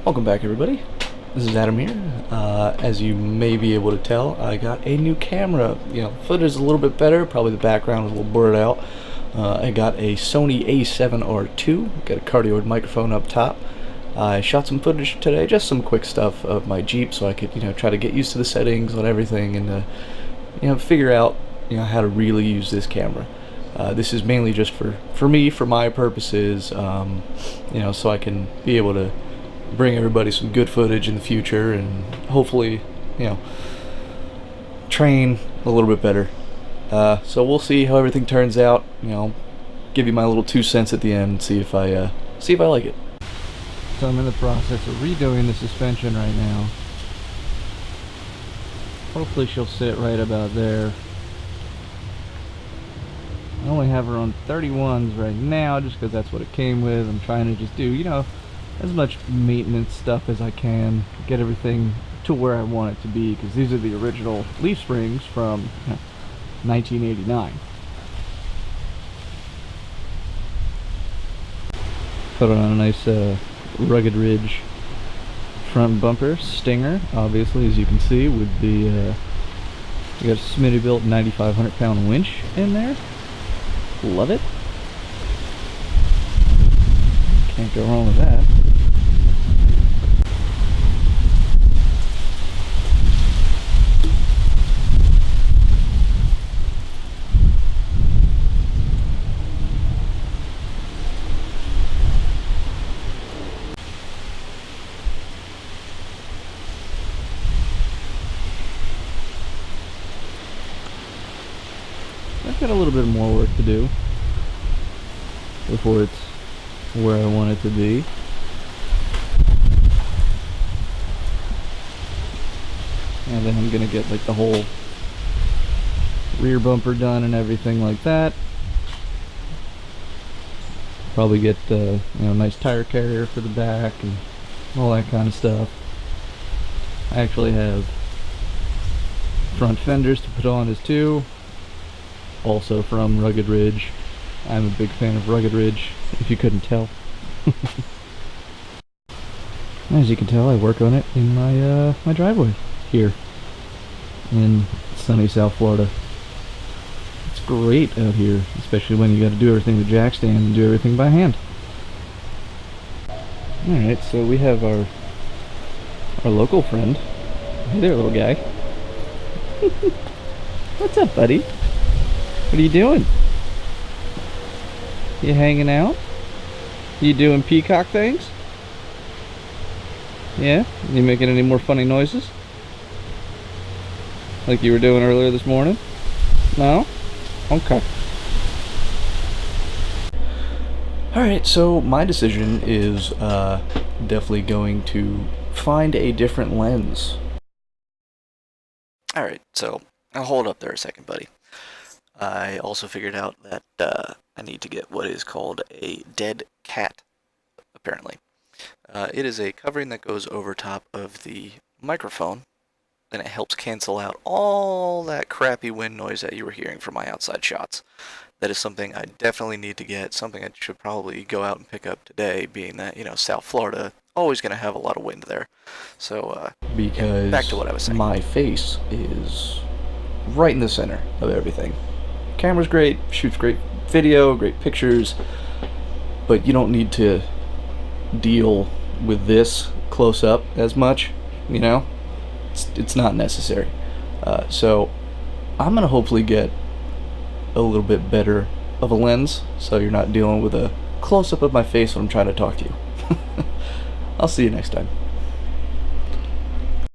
Welcome back, everybody. This is Adam here. As you may be able to tell, I got a new camera. Footage is a little bit better. Probably the background is a little blurred out. I got a Sony A7R II. Got a cardioid microphone up top. I shot some footage today, just some quick stuff of my Jeep, so I could, try to get used to the settings and everything, and figure out, how to really use this camera. This is mainly just for me, for my purposes, so I can be able to bring everybody some good footage in the future and hopefully, train a little bit better. So we'll see how everything turns out. Give you my little 2 cents at the end and see if I like it. So I'm in the process of redoing the suspension right now. Hopefully she'll sit right about there. I only have her on 31s right now just because that's what it came with. I'm trying to just do, as much maintenance stuff as I can, get everything to where I want it to be, because these are the original leaf springs from 1989. Put on a nice rugged ridge front bumper stinger, obviously, as you can see, with the we got a Smittybilt 9,500 pound winch in there. Love it. Can't go wrong with that. I've got a little bit more work to do before it's where I want it to be. And then I'm gonna get like the whole rear bumper done and everything like that. Probably get a nice tire carrier for the back and all that kind of stuff. I actually have front fenders to put on as too, also from Rugged Ridge. I'm a big fan of Rugged Ridge, if you couldn't tell. As you can tell, I work on it in my my driveway here in sunny South Florida. It's great out here, especially when you got to do everything with jack stand and do everything by hand. Alright, so we have our local friend. Hey there, little guy. What's up, buddy? What are you doing? You hanging out? You doing peacock things? Yeah? You making any more funny noises? Like you were doing earlier this morning? No? Okay. Alright, so my decision is definitely going to find a different lens. Alright, so I'll hold up there a second, buddy. I also figured out that I need to get what is called a dead cat, apparently. It is a covering that goes over top of the microphone, and it helps cancel out all that crappy wind noise that you were hearing from my outside shots. That is something I definitely need to get, something I should probably go out and pick up today, being that, South Florida, always going to have a lot of wind there. So, because back to what I was saying. My face is right in the center of everything. Camera's great, shoots great video, great pictures, but you don't need to deal with this close up as much, it's not necessary. So I'm gonna hopefully get a little bit better of a lens, so you're not dealing with a close up of my face when I'm trying to talk to you. I'll see you next time.